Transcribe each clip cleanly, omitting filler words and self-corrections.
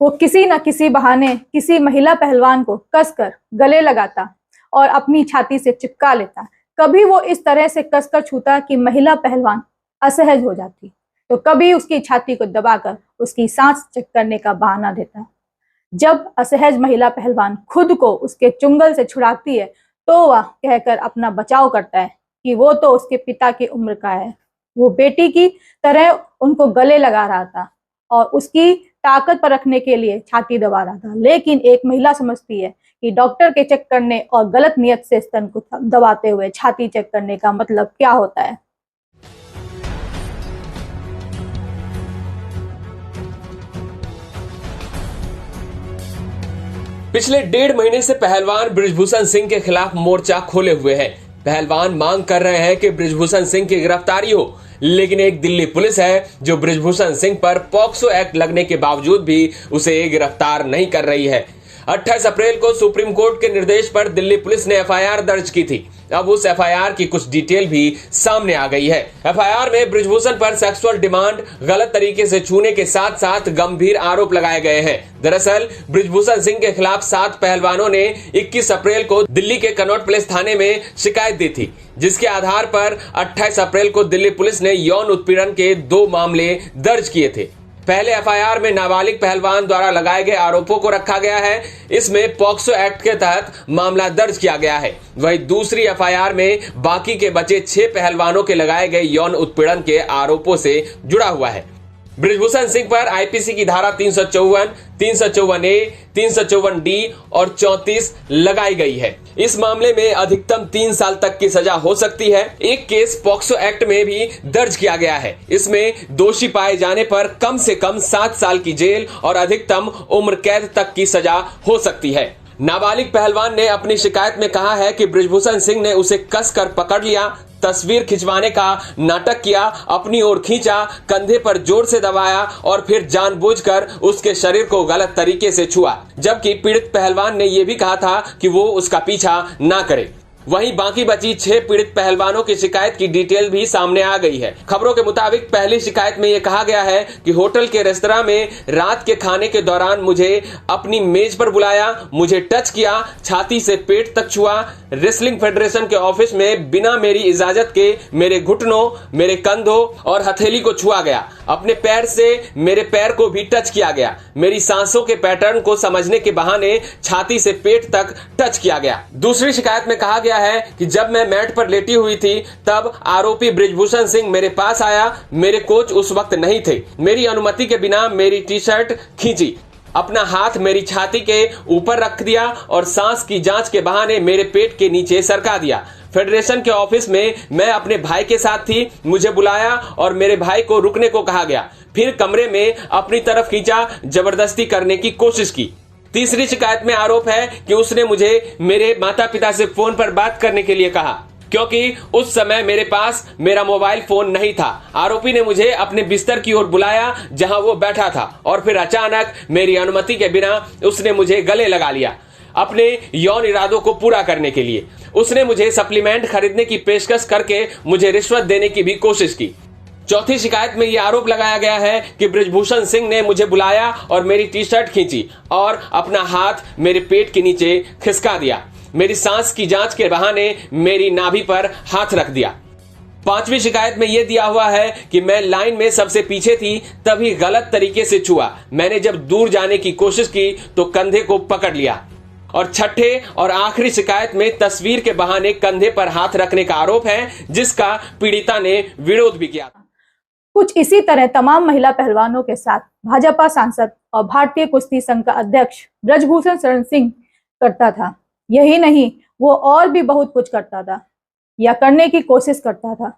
वो किसी न किसी बहाने किसी महिला पहलवान को कसकर गले लगाता और अपनी छाती से चिपका लेता। कभी वो इस तरह से कसकर छूता कि महिला पहलवान असहज हो जाती, तो कभी उसकी छाती को दबाकर उसकी सांस चेक करने का बहाना देता। जब असहज महिला पहलवान खुद को उसके चुंगल से छुड़ाती है, तो वह कहकर अपना बचाव करता है कि वो तो उसके पिता की उम्र का है। वो बेटी की तरह उनको गले लगा रहा था और उसकी ताकत पर रखने के लिए छाती दबा रहा था। लेकिन एक महिला समझती है कि डॉक्टर के चेक करने और गलत नियत से स्तन को दबाते हुए छाती चेक करने का मतलब क्या होता है। पिछले 1.5 महीने से पहलवान बृजभूषण सिंह के खिलाफ मोर्चा खोले हुए हैं। पहलवान मांग कर रहे हैं कि बृजभूषण सिंह की गिरफ्तारी हो, लेकिन एक दिल्ली पुलिस है जो बृजभूषण सिंह पर पॉक्सो एक्ट लगने के बावजूद भी उसे गिरफ्तार नहीं कर रही है। 28 अप्रैल को सुप्रीम कोर्ट के निर्देश पर दिल्ली पुलिस ने एफआईआर दर्ज की थी। अब उस एफआईआर की कुछ डिटेल भी सामने आ गई है। एफआईआर में बृजभूषण पर सेक्सुअल डिमांड, गलत तरीके से छूने के साथ साथ गंभीर आरोप लगाए गए हैं। दरअसल बृजभूषण सिंह के खिलाफ 7 पहलवानों ने 21 अप्रैल को दिल्ली के कनॉट प्लेस थाने में शिकायत दी थी, जिसके आधार पर 28 अप्रैल को दिल्ली पुलिस ने यौन उत्पीड़न के 2 मामले दर्ज किए थे। पहले एफआईआर में नाबालिग पहलवान द्वारा लगाए गए आरोपों को रखा गया है। इसमें पॉक्सो एक्ट के तहत मामला दर्ज किया गया है। वहीं दूसरी एफआईआर में बाकी के बचे 6 पहलवानों के लगाए गए यौन उत्पीड़न के आरोपों से जुड़ा हुआ है। बृजभूषण सिंह पर आईपीसी की धारा 354, 354A, 354D और 34 लगाई गई है। इस मामले में अधिकतम 3 साल तक की सजा हो सकती है। एक केस पॉक्सो एक्ट में भी दर्ज किया गया है। इसमें दोषी पाए जाने पर कम से कम 7 साल की जेल और अधिकतम उम्र कैद तक की सजा हो सकती है। नाबालिग पहलवान ने अपनी शिकायत में कहा है कि बृजभूषण सिंह ने उसे कसकर पकड़ लिया, तस्वीर खिंचवाने का नाटक किया, अपनी ओर खींचा, कंधे पर जोर से दबाया और फिर जानबूझकर उसके शरीर को गलत तरीके से छुआ। जबकि पीड़ित पहलवान ने यह भी कहा था कि वो उसका पीछा ना करे। वहीं बाकी बची 6 पीड़ित पहलवानों की शिकायत की डिटेल भी सामने आ गई है। खबरों के मुताबिक पहली शिकायत में यह कहा गया है कि होटल के रेस्तरां में रात के खाने के दौरान मुझे अपनी मेज पर बुलाया, मुझे टच किया, छाती से पेट तक छुआ, रेसलिंग फेडरेशन के ऑफिस में बिना मेरी इजाजत के मेरे घुटनों, मेरे कंधों और हथेली को छुआ गया। अपने पैर से मेरे पैर को भी टच किया गया। मेरी सांसों के पैटर्न को समझने के बहाने छाती से पेट तक टच किया गया। दूसरी शिकायत में कहा गया है कि जब मैं मैट पर लेटी हुई थी तब आरोपी बृजभूषण सिंह मेरे पास आया। मेरे कोच उस वक्त नहीं थे। मेरी अनुमति के बिना मेरी टी शर्ट खींची, अपना हाथ मेरी छाती के ऊपर रख दिया और सांस की जांच के बहाने मेरे पेट के नीचे सरका दिया। फेडरेशन के ऑफिस में मैं अपने भाई के साथ थी। मुझे बुलाया और मेरे भाई को रुकने को कहा गया। फिर कमरे में अपनी तरफ खींचा, जबरदस्ती करने की कोशिश की। तीसरी शिकायत में आरोप है कि उसने मुझे मेरे माता पिता से फोन पर बात करने के लिए कहा, क्योंकि उस समय मेरे पास मेरा मोबाइल फोन नहीं था। आरोपी ने मुझे अपने बिस्तर की ओर बुलाया जहां वो बैठा था और फिर अचानक मेरी अनुमति के बिना उसने मुझे गले लगा लिया अपने यौन इरादों को पूरा करने के लिए। उसने मुझे सप्लीमेंट खरीदने की पेशकश करके मुझे रिश्वत देने की भी कोशिश की। चौथी शिकायत में यह आरोप लगाया गया है कि बृजभूषण सिंह ने मुझे बुलाया और मेरी टी शर्ट खींची और अपना हाथ मेरे पेट के नीचे खिसका दिया। मेरी सांस की जांच के बहाने मेरी नाभि पर हाथ रख दिया। पांचवी शिकायत में यह दिया हुआ है कि मैं लाइन में सबसे पीछे थी, तभी गलत तरीके से छुआ। मैंने जब दूर जाने की कोशिश की तो कंधे को पकड़ लिया। और छठे और आखिरी शिकायत में तस्वीर के बहाने कंधे पर हाथ रखने का आरोप है, जिसका पीड़िता ने विरोध भी किया। कुछ इसी तरह तमाम महिला पहलवानों के साथ भाजपा सांसद और भारतीय कुश्ती संघ का अध्यक्ष बृजभूषण शरण सिंह करता था। यही नहीं, वो और भी बहुत कुछ करता था या करने की कोशिश करता था।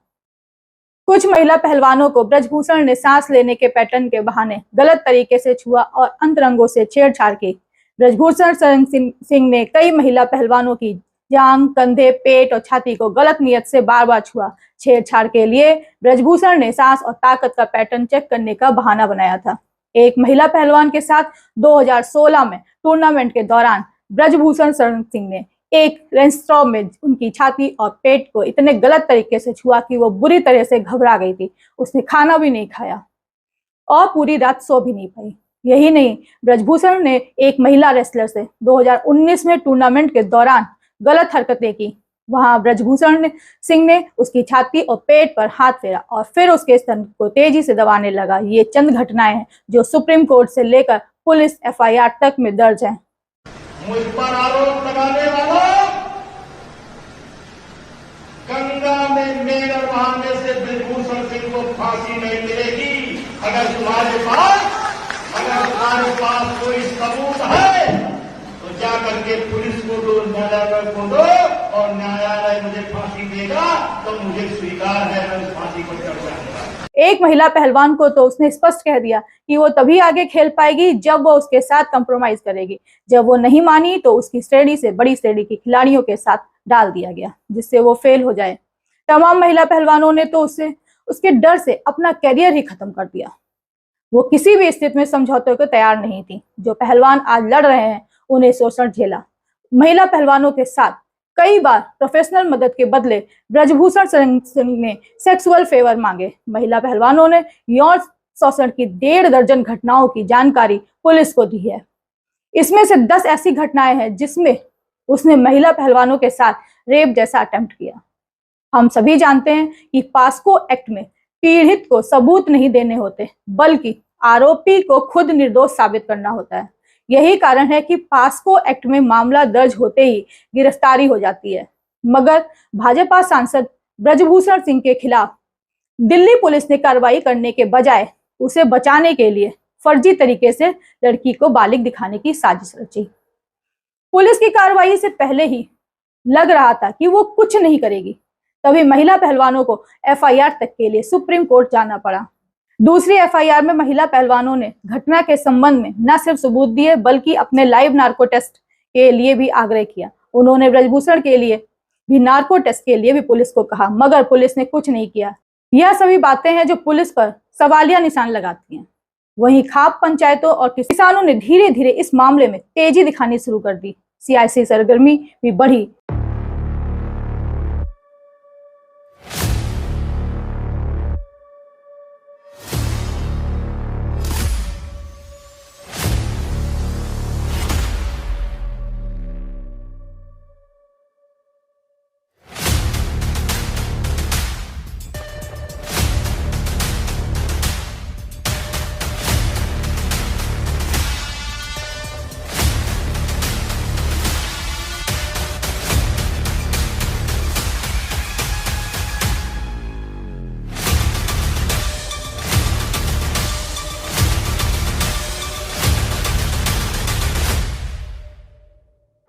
कुछ महिला पहलवानों को बृजभूषण ने सांस लेने के पैटर्न के बहाने गलत तरीके से छुआ और अंतरंगों से छेड़छाड़ की। बृजभूषण शरण सिंह ने कई महिला पहलवानों की जांघ, कंधे, पेट और छाती को गलत नियत से बार बार छुआ। छेड़छाड़ के लिए बृजभूषण ने सांस और ताकत का पैटर्न चेक करने का बहाना बनाया था। एक महिला पहलवान के साथ 2016 में टूर्नामेंट के दौरान बृजभूषण शरण सिंह ने एक रेस्टोरेंट में उनकी छाती और पेट को इतने गलत तरीके से छुआ कि वो बुरी तरह से घबरा गई थी। उसने खाना भी नहीं खाया और पूरी रात सो भी नहीं पाई। यही नहीं, ब्रजभूषण ने एक महिला रेसलर से 2019 में टूर्नामेंट के दौरान गलत हरकतें की। वहां ब्रजभूषण सिंह ने उसकी छाती और पेट पर हाथ फेरा और फिर उसके स्तन को तेजी से दबाने लगा। ये चंद घटनाएं हैं जो सुप्रीम कोर्ट से लेकर पुलिस एफआईआर तक में दर्ज हैं। मुझ पर आरोप लगाने वालों, गंगा में मेडल बहाने से ब्रजभूषण सिंह को फांसी नहीं मिलेगी। अगर तुम्हारे पास कोई सबूत है तो जा करके पुलिस को दो, न्यायालय को दो, और न्यायालय मुझे फांसी देगा तो मुझे स्वीकार है, मैं उस फांसी को चढ़ जाऊंगा। एक महिला पहलवान को तो उसने स्पष्ट कह दिया कि वो तभी आगे खेल पाएगी जब वो उसके साथ कंप्रोमाइज करेगी। जब वो नहीं मानी तो उसकी श्रेणी से बड़ी श्रेणी के खिलाड़ियों के साथ डाल दिया गया जिससे वो फेल हो जाए। तमाम महिला पहलवानों ने तो उसके डर से अपना कैरियर ही खत्म कर दिया। वो किसी भी स्थिति में समझौते को तैयार नहीं थी। जो पहलवान आज लड़ रहे हैं उन्हें शोषण झेला। महिला पहलवानों के साथ कई बार प्रोफेशनल मदद के बदले ब्रजभूषण सिंह ने सेक्सुअल फेवर मांगे। महिला पहलवानों ने यौन शोषण की 1.5 दर्जन घटनाओं की जानकारी पुलिस को दी है। इसमें से 10 ऐसी घटनाएं हैं जिसमें उसने महिला पहलवानों के साथ रेप जैसा अटेम्प्ट किया। हम सभी जानते हैं कि पास्को एक्ट में पीड़ित को सबूत नहीं देने होते बल्कि आरोपी को खुद निर्दोष साबित करना होता है। यही कारण है कि पास्को एक्ट में मामला दर्ज होते ही गिरफ्तारी हो जाती है। मगर भाजपा सांसद ब्रजभूषण सिंह के खिलाफ दिल्ली पुलिस ने कार्रवाई करने के बजाय उसे बचाने के लिए फर्जी तरीके से लड़की को बालिग दिखाने की साजिश रची। पुलिस की कार्रवाई से पहले ही लग रहा था कि वो कुछ नहीं करेगी, तभी महिला पहलवानों को एफआईआर तक के लिए सुप्रीम कोर्ट जाना पड़ा। दूसरी एफआईआर में महिला पहलवानों ने घटना के संबंध में न सिर्फ सबूत दिए बल्कि अपने लाइव नार्को टेस्ट के लिए भी आग्रह किया। उन्होंने ब्रजभूषण के लिए भी नार्को टेस्ट के लिए भी पुलिस को कहा, मगर पुलिस ने कुछ नहीं किया। यह सभी बातें हैं जो पुलिस पर सवालिया निशान लगाती हैं। वहीं खाप पंचायतों और किसानों ने धीरे धीरे इस मामले में तेजी दिखानी शुरू कर दी। सियासी सरगर्मी भी बढ़ी।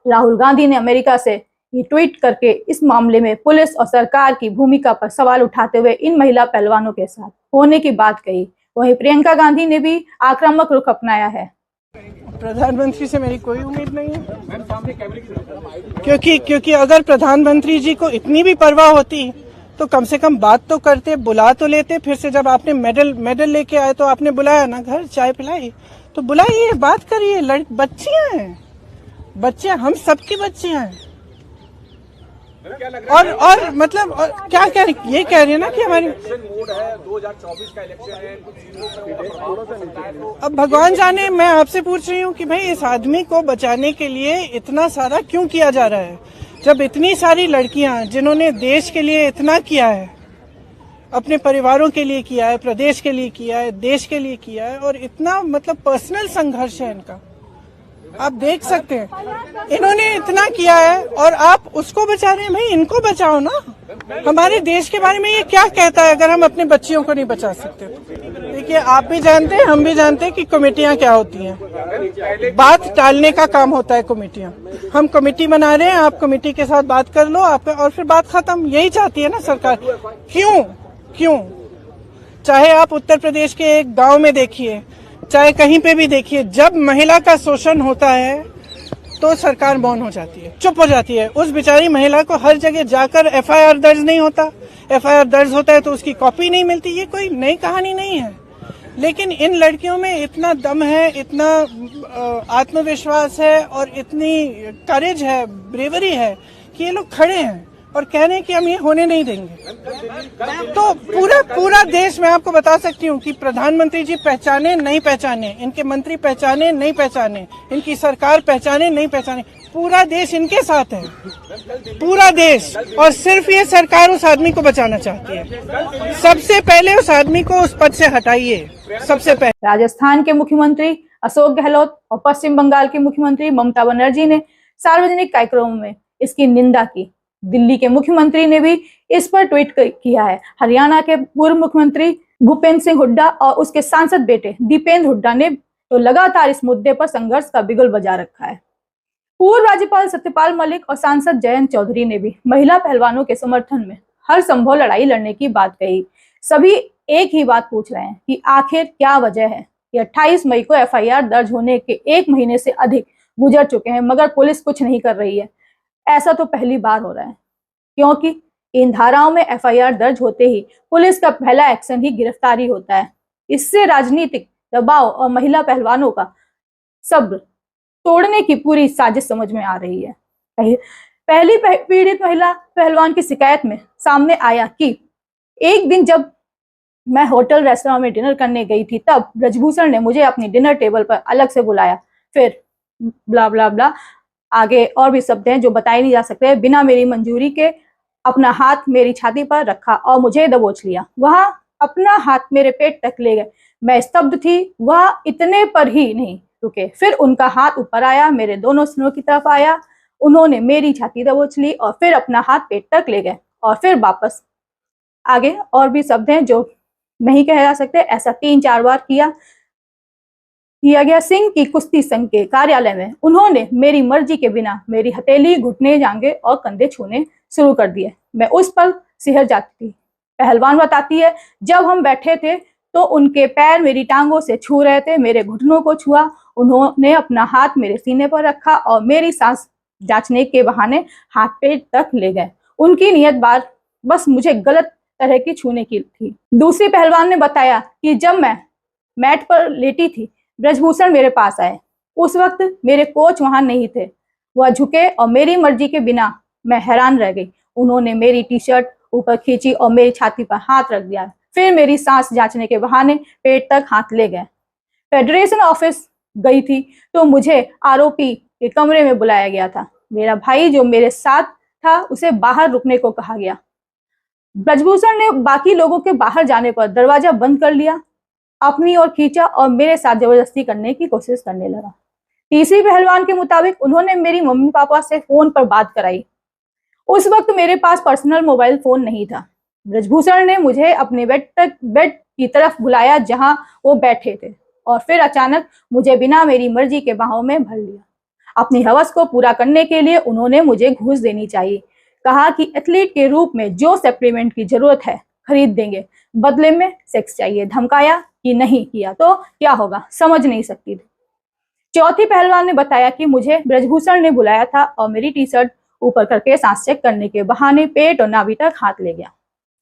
राहुल गांधी ने अमेरिका से ये ट्वीट करके इस मामले में पुलिस और सरकार की भूमिका पर सवाल उठाते हुए इन महिला पहलवानों के साथ होने की बात कही। वहीं प्रियंका गांधी ने भी आक्रामक रुख अपनाया है। प्रधानमंत्री से मेरी कोई उम्मीद नहीं है, क्योंकि अगर प्रधानमंत्री जी को इतनी भी परवाह होती तो कम से कम बात तो करते, बुला तो लेते। फिर से जब आपने मेडल लेके आए तो आपने बुलाया ना, घर चाय पिलाई तो बुलाइए, बात करिए। बच्चियां हैं, बच्चे हम सबकी बच्चियां हैं। और मतलब क्या कह रही, ये कह रही है ना कि हमारी 2024 का इलेक्शन है। अब भगवान जाने, मैं आपसे पूछ रही हूँ कि भाई इस आदमी को बचाने के लिए इतना सारा क्यों किया जा रहा है, जब इतनी सारी लड़कियां जिन्होंने देश के लिए इतना किया है, अपने परिवारों के लिए किया है, प्रदेश के लिए किया है, देश के लिए किया है, और इतना मतलब पर्सनल संघर्ष है इनका, आप देख सकते हैं। इन्होंने इतना किया है और आप उसको बचा रहे हैं। भाई इनको बचाओ ना। हमारे देश के बारे में ये क्या कहता है अगर हम अपने बच्चियों को नहीं बचा सकते? देखिए, आप भी जानते हैं, हम भी जानते हैं कि कमेटियां क्या होती हैं। बात टालने का काम होता है कमेटियां। हम कमेटी बना रहे हैं, आप कमेटी के साथ बात कर लो आपका, और फिर बात खत्म। यही चाहती है ना सरकार। क्यों? चाहे आप उत्तर प्रदेश के एक गांव में देखिए, चाहे कहीं पे भी देखिए, जब महिला का शोषण होता है तो सरकार मौन हो जाती है, चुप हो जाती है। उस बेचारी महिला को हर जगह जाकर एफआईआर दर्ज नहीं होता। एफआईआर दर्ज होता है तो उसकी कॉपी नहीं मिलती। ये कोई नई कहानी नहीं है, लेकिन इन लड़कियों में इतना दम है, इतना आत्मविश्वास है और इतनी करेज है, ब्रेवरी है कि ये लोग खड़े हैं और कह रहे हैं कि हम ये होने नहीं देंगे। तो पूरा देश, मैं आपको बता सकती हूँ कि प्रधानमंत्री जी पहचाने नहीं पहचाने, इनके मंत्री पहचाने नहीं पहचाने, इनकी सरकार पहचाने नहीं पहचाने, पूरा देश इनके साथ है, पूरा देश। और सिर्फ ये सरकार उस आदमी को बचाना चाहती है। सबसे पहले उस आदमी को उस पद से हटाइए, सबसे पहले। राजस्थान के मुख्यमंत्री अशोक गहलोत और पश्चिम बंगाल की मुख्यमंत्री ममता बनर्जी ने सार्वजनिक कार्यक्रमों में इसकी निंदा की। दिल्ली के मुख्यमंत्री ने भी इस पर ट्वीट किया है। हरियाणा के पूर्व मुख्यमंत्री भूपेंद्र सिंह हुड्डा और उसके सांसद बेटे दीपेंद्र हुड्डा ने तो लगातार इस मुद्दे पर संघर्ष का बिगुल बजा रखा है। पूर्व राज्यपाल सत्यपाल मलिक और सांसद जयंत चौधरी ने भी महिला पहलवानों के समर्थन में हर संभव लड़ाई लड़ने की बात कही। सभी एक ही बात पूछ रहे हैं कि आखिर क्या वजह है कि 28 मई को एफआईआर दर्ज होने के 1 महीने से अधिक गुजर चुके हैं मगर पुलिस कुछ नहीं कर रही है। ऐसा तो पहली बार हो रहा है, क्योंकि इन धाराओं में एफआईआर दर्ज होते ही पुलिस का पहला एक्शन ही गिरफ्तारी होता है। इससे राजनीतिक दबाव और महिला पहलवानों का सब्र तोड़ने की पूरी साजिश समझ में आ रही है। पहली पीड़ित महिला पहलवान की शिकायत में सामने आया कि एक दिन जब मैं होटल रेस्टोरेंट में डिनर करने गई थी तब ब्रजभूषण ने मुझे अपनी डिनर टेबल पर अलग से बुलाया, फिर ब्ला ब्ला ब्ला, आगे और भी शब्द हैं जो बताए नहीं जा सकते। बिना मेरी मंजूरी के अपना हाथ मेरी छाती पर रखा और मुझे दबोच लिया। वह अपना हाथ मेरे पेट तक ले गए। मैं स्तब्ध थी। वह इतने पर ही नहीं रुके, फिर उनका हाथ ऊपर आया, मेरे दोनों सिरों की तरफ आया। उन्होंने मेरी छाती दबोच ली और फिर अपना हाथ पेट तक ले गए और फिर वापस। आगे और भी शब्द हैं जो नहीं कहे जा सकते। ऐसा 3-4 बार किया गया। सिंह की कुश्ती संघ के कार्यालय में उन्होंने मेरी मर्जी के बिना मेरी हथेली, घुटने, जांघें और कंधे छूने शुरू कर दिए। मैं उस पल सिहर जाती थी। पहलवान बताती है, जब हम बैठे थे तो उनके पैर मेरी टांगों से छू रहे थे, मेरे घुटनों को छुआ। उन्होंने अपना हाथ मेरे सीने पर रखा और मेरी सांस जांचने के बहाने हाथ पेट तक ले गए। उनकी नियत बात बस मुझे गलत तरह की छूने की थी। दूसरी पहलवान ने बताया कि जब मैं मैट पर लेटी थी, ब्रजभूषण मेरे पास आए। उस वक्त मेरे कोच वहां नहीं थे। वह झुके और मेरी मर्जी के बिना मैं हैरान रह गई। उन्होंने मेरी टी शर्ट ऊपर खींची और मेरी छाती पर हाथ रख दिया। फिर मेरी सांस जांचने के बहाने पेट तक हाथ ले गए। फेडरेशन ऑफिस गई थी तो मुझे आरोपी के कमरे में बुलाया गया था। मेरा भाई जो मेरे साथ था उसे बाहर रुकने को कहा गया। ब्रजभूषण ने बाकी लोगों के बाहर जाने पर दरवाजा बंद कर लिया, अपनी ओर खींचा और मेरे साथ जबरदस्ती करने की कोशिश करने लगा। तीसरी पहलवान के मुताबिक उन्होंने मेरी मम्मी पापा से फोन पर बात कराई। उस वक्त मेरे पास पर्सनल मोबाइल फोन नहीं था। ब्रजभूषण ने मुझे अपने बेड की तरफ बुलाया जहां वो बैठे थे और फिर अचानक मुझे बिना मेरी मर्जी के बाहों में भर लिया। अपनी हवस को पूरा करने के लिए उन्होंने मुझे घूस देनी चाहिए। कहा कि एथलीट के रूप में जो सप्लीमेंट की जरूरत है खरीद देंगे, बदले में सेक्स चाहिए। धमकाया कि नहीं किया तो क्या होगा, समझ नहीं सकती थी। चौथी पहलवान ने बताया कि मुझे ब्रजभूषण ने बुलाया था और मेरी टी शर्ट ऊपर करके सांस चेक करने के बहाने पेट और नाभि तक हाथ ले गया।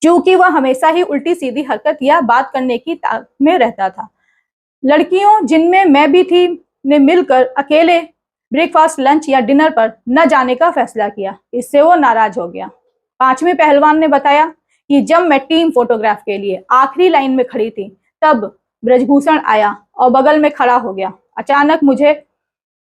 क्योंकि वह हमेशा ही उल्टी सीधी हरकत या बात करने की ताक में रहता था। लड़कियों जिनमें मैं भी थी ने मिलकर अकेले ब्रेकफास्ट, लंच या डिनर पर न जाने का फैसला किया। इससे वो नाराज हो गया। पांचवें पहलवान ने बताया कि जब मैं टीम फोटोग्राफ के लिए आखिरी लाइन में खड़ी थी तब ब्रजभूषण आया और बगल में खड़ा हो गया। अचानक मुझे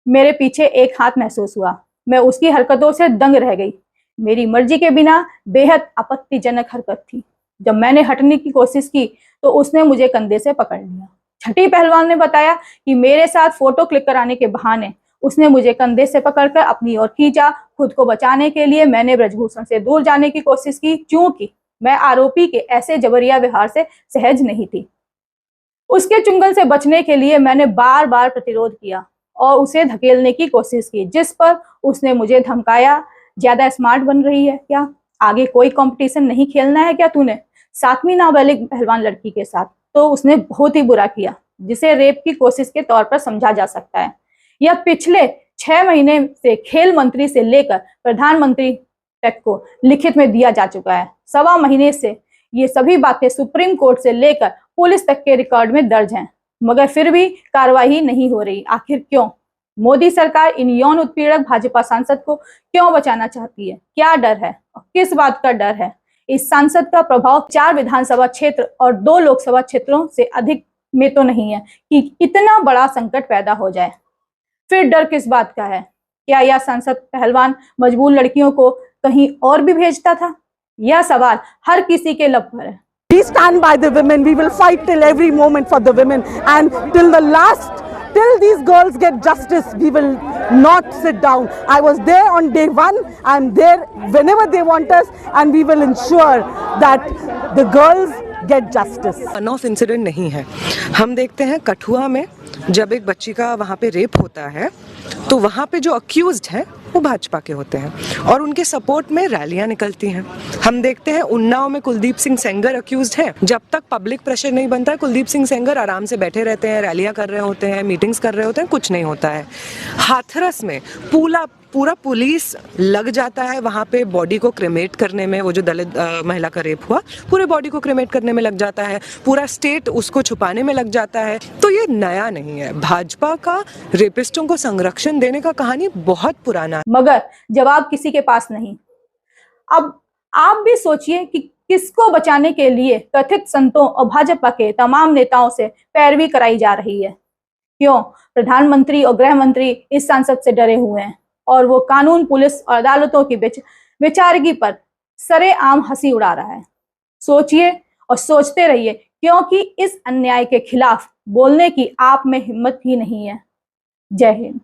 मेरे पीछे एक हाथ महसूस हुआ। मैं उसकी हरकतों से दंग रह गई। मेरी मर्जी के बिना बेहद आपत्तिजनक हरकत थी। जब मैंने हटने की कोशिश की तो उसने मुझे कंधे से पकड़ लिया। छठी पहलवान ने बताया कि मेरे साथ फोटो क्लिक कराने के बहाने उसने मुझे कंधे से पकड़कर अपनी ओर खींचा। खुद को बचाने के लिए मैंने ब्रजभूषण से दूर जाने की कोशिश की, क्योंकि मैं आरोपी के ऐसे जबरिया व्यवहार से सहज नहीं थी। उसके चुंगल से बचने के लिए मैंने बार बार प्रतिरोध किया और उसे धकेलने की कोशिश की, जिस पर उसने मुझे धमकाया। ज्यादा स्मार्ट बन रही है क्या? आगे कोई कंपटीशन नहीं खेलना है क्या तूने? 7वीं नाबालिग पहलवान लड़की के साथ तो उसने बहुत ही बुरा किया, जिसे रेप की कोशिश के तौर पर समझा जा सकता है। यह पिछले 6 महीने से खेल मंत्री से लेकर प्रधानमंत्री तक को लिखित में दिया जा चुका है। 1.25 महीने से ये सभी बातें सुप्रीम कोर्ट से लेकर पुलिस तक के रिकॉर्ड में दर्ज हैं, मगर फिर भी कार्रवाई नहीं हो रही। आखिर क्यों? मोदी सरकार इन यौन उत्पीड़क भाजपा सांसद को क्यों बचाना चाहती है? क्या डर है और किस बात का डर है? इस सांसद का प्रभाव 4 विधानसभा क्षेत्र और 2 लोकसभा क्षेत्रों से अधिक में तो नहीं है कि इतना बड़ा संकट पैदा हो जाए। फिर डर किस बात का है? क्या यह सांसद पहलवान मजबूर लड़कियों को कहीं और भी भेजता था? यह सवाल हर किसी के लब पर है। We stand by the women. We will fight till every moment for the women, and till these girls get justice, we will not sit down. I was there on day one. I'm there whenever they want us, and we will ensure that the girls get justice. One of incident नहीं है। हम देखते हैं कठुआ में जब एक बच्ची का वहाँ पे रेप होता है तो वहाँ पे जो अक्यूज्ड हैं वो भाजपा के होते हैं और उनके सपोर्ट में रैलियां निकलती हैं। हम देखते हैं उन्नाव में कुलदीप सिंह सेंगर अक्यूज्ड है। जब तक पब्लिक प्रेशर नहीं बनता है कुलदीप सिंह सेंगर आराम से बैठे रहते हैं, रैलियां कर रहे होते हैं, मीटिंग्स कर रहे होते हैं, कुछ नहीं होता है। हाथरस में पूरा पुलिस लग जाता है वहाँ पे बॉडी को क्रेमेट करने में। वो जो दलित महिला का रेप हुआ पूरे बॉडी को क्रेमेट करने में लग जाता है, पूरा स्टेट उसको छुपाने में लग जाता है। तो ये नया नहीं है। भाजपा का रेपिस्टों को संरक्षण देने का कहानी बहुत पुराना है। मगर जवाब किसी के पास नहीं। अब आप भी सोचिए कि किसको बचाने के लिए कथित संतों और भाजपा के तमाम नेताओं से पैरवी कराई जा रही है। क्यों प्रधानमंत्री और गृह मंत्री इस सांसद से डरे हुए हैं और वो कानून, पुलिस और अदालतों की विचारगी पर सरेआम हंसी उड़ा रहा है। सोचिए और सोचते रहिए, क्योंकि इस अन्याय के खिलाफ बोलने की आप में हिम्मत ही नहीं है। जय हिंद।